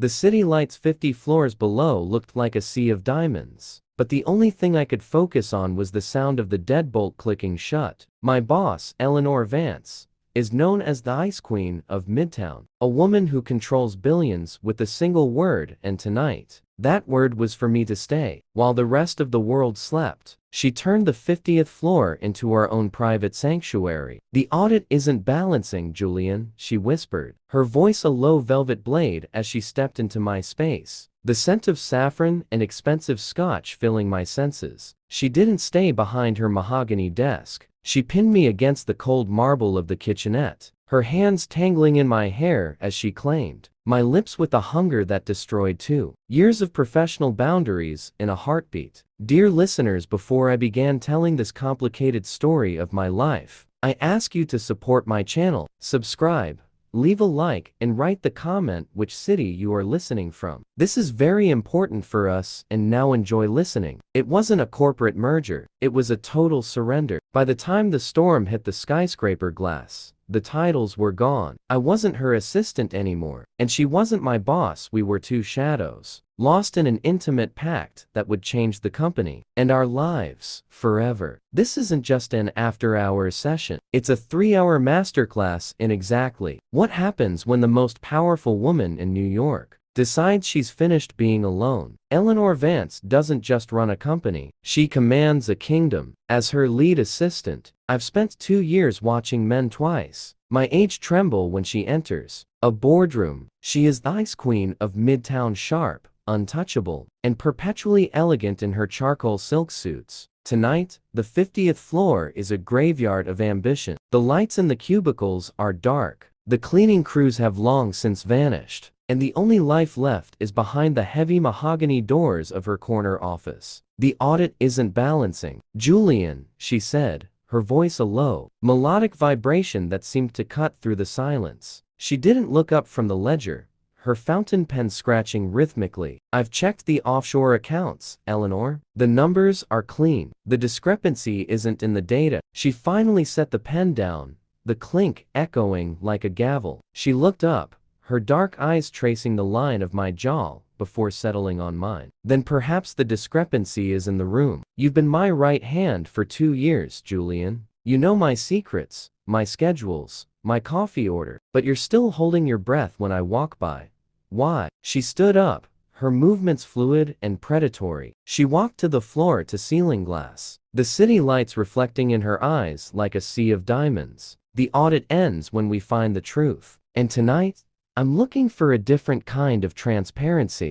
The city lights 50 floors below looked like a sea of diamonds. But the only thing I could focus on was the sound of the deadbolt clicking shut. My boss, Eleanor Vance, is known as the Ice Queen of Midtown, a woman who controls billions with a single word, and tonight, that word was for me to stay. While the rest of the world slept, she turned the 50th floor into our own private sanctuary. "The audit isn't balancing, Julian," she whispered, her voice a low velvet blade as she stepped into my space, the scent of saffron and expensive scotch filling my senses. She didn't stay behind her mahogany desk. She pinned me against the cold marble of the kitchenette, her hands tangling in my hair as she claimed, my lips with a hunger that destroyed 2 years of professional boundaries in a heartbeat. Dear listeners, before I began telling this complicated story of my life, I ask you to support my channel, subscribe, leave a like, and write the comment which city you are listening from. This is very important for us, and now enjoy listening. It wasn't a corporate merger, it was a total surrender. By the time the storm hit the skyscraper glass, the titles were gone. I wasn't her assistant anymore, and she wasn't my boss. We were 2 shadows, lost in an intimate pact that would change the company and our lives forever. This isn't just an after-hours session. It's a 3-hour masterclass in exactly what happens when the most powerful woman in New York decides she's finished being alone. Eleanor Vance doesn't just run a company, she commands a kingdom. As her lead assistant, I've spent 2 years watching men twice my age tremble when she enters a boardroom. She is the Ice Queen of Midtown, sharp, untouchable, and perpetually elegant in her charcoal silk suits. Tonight, the 50th floor is a graveyard of ambition. The lights in the cubicles are dark, the cleaning crews have long since vanished, and the only life left is behind the heavy mahogany doors of her corner office. "The audit isn't balancing, Julian," she said, her voice a low, melodic vibration that seemed to cut through the silence. She didn't look up from the ledger, her fountain pen scratching rhythmically. "I've checked the offshore accounts, Eleanor. The numbers are clean. The discrepancy isn't in the data." She finally set the pen down, the clink echoing like a gavel. She looked up, her dark eyes tracing the line of my jaw before settling on mine. "Then perhaps the discrepancy is in the room. You've been my right hand for 2 years, Julian. You know my secrets, my schedules, my coffee order, but you're still holding your breath when I walk by. Why?" She stood up, her movements fluid and predatory. She walked to the floor-to-ceiling glass, the city lights reflecting in her eyes like a sea of diamonds. "The audit ends when we find the truth. And tonight, I'm looking for a different kind of transparency."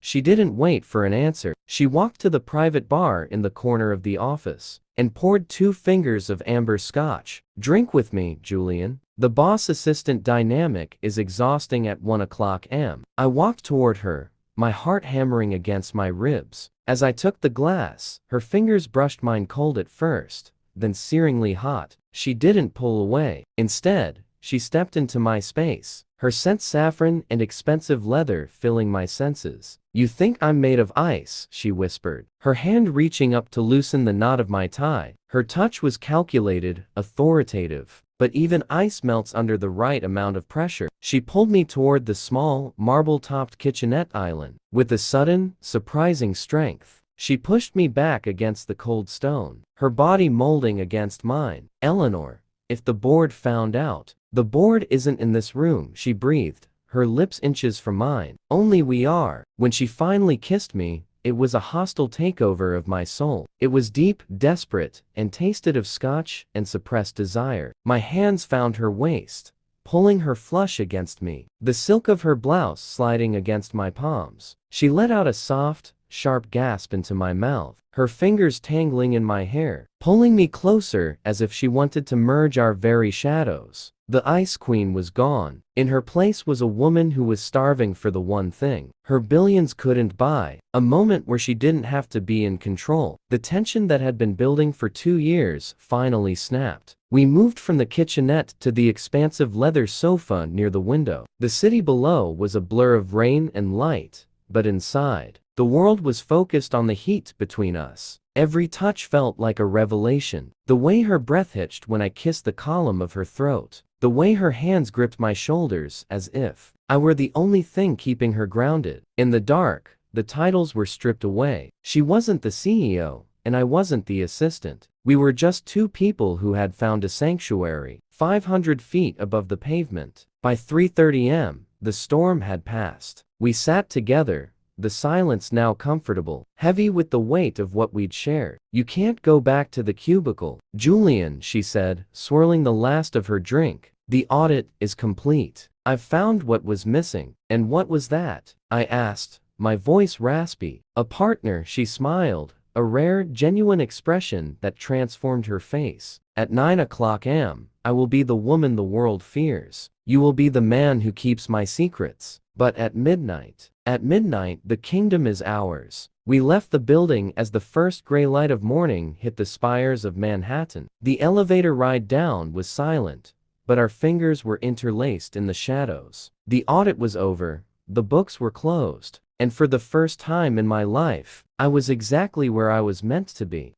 She didn't wait for an answer. She walked to the private bar in the corner of the office and poured 2 fingers of amber scotch. "Drink with me, Julian. The boss-assistant dynamic is exhausting at 1 o'clock am." I walked toward her, my heart hammering against my ribs. As I took the glass, her fingers brushed mine, cold at first, then searingly hot. She didn't pull away. Instead, she stepped into my space, her scent saffron and expensive leather filling my senses. "You think I'm made of ice," she whispered, her hand reaching up to loosen the knot of my tie. Her touch was calculated, authoritative, but even ice melts under the right amount of pressure. She pulled me toward the small, marble-topped kitchenette island. With a sudden, surprising strength, she pushed me back against the cold stone, her body molding against mine. "Eleanor, if the board found out..." "The board isn't in this room," she breathed, her lips inches from mine. "Only we are." When she finally kissed me, it was a hostile takeover of my soul. It was deep, desperate, and tasted of scotch and suppressed desire. My hands found her waist, pulling her flush against me, the silk of her blouse sliding against my palms. She let out a soft, sharp gasp into my mouth, her fingers tangling in my hair, pulling me closer as if she wanted to merge our very shadows. The Ice Queen was gone. In her place was a woman who was starving for the one thing her billions couldn't buy, a moment where she didn't have to be in control. The tension that had been building for 2 years finally snapped. We moved from the kitchenette to the expansive leather sofa near the window. The city below was a blur of rain and light, but inside, the world was focused on the heat between us. Every touch felt like a revelation. The way her breath hitched when I kissed the column of her throat, The way her hands gripped my shoulders as if I were the only thing keeping her grounded. In the dark, the titles were stripped away. She wasn't the CEO, and I wasn't the assistant. We were just two people who had found a sanctuary, 500 feet above the pavement. By 3:30 am, the storm had passed. We sat together, the silence now comfortable, heavy with the weight of what we'd shared. "You can't go back to the cubicle, Julian," she said, swirling the last of her drink. "The audit is complete. I've found what was missing." "And what was that?" I asked, my voice raspy. "A partner," she smiled, a rare, genuine expression that transformed her face. "At 9 o'clock am, I will be the woman the world fears. You will be the man who keeps my secrets. But at midnight, the kingdom is ours." We left the building as the first gray light of morning hit the spires of Manhattan. The elevator ride down was silent, but our fingers were interlaced in the shadows. The audit was over, the books were closed, and for the first time in my life, I was exactly where I was meant to be.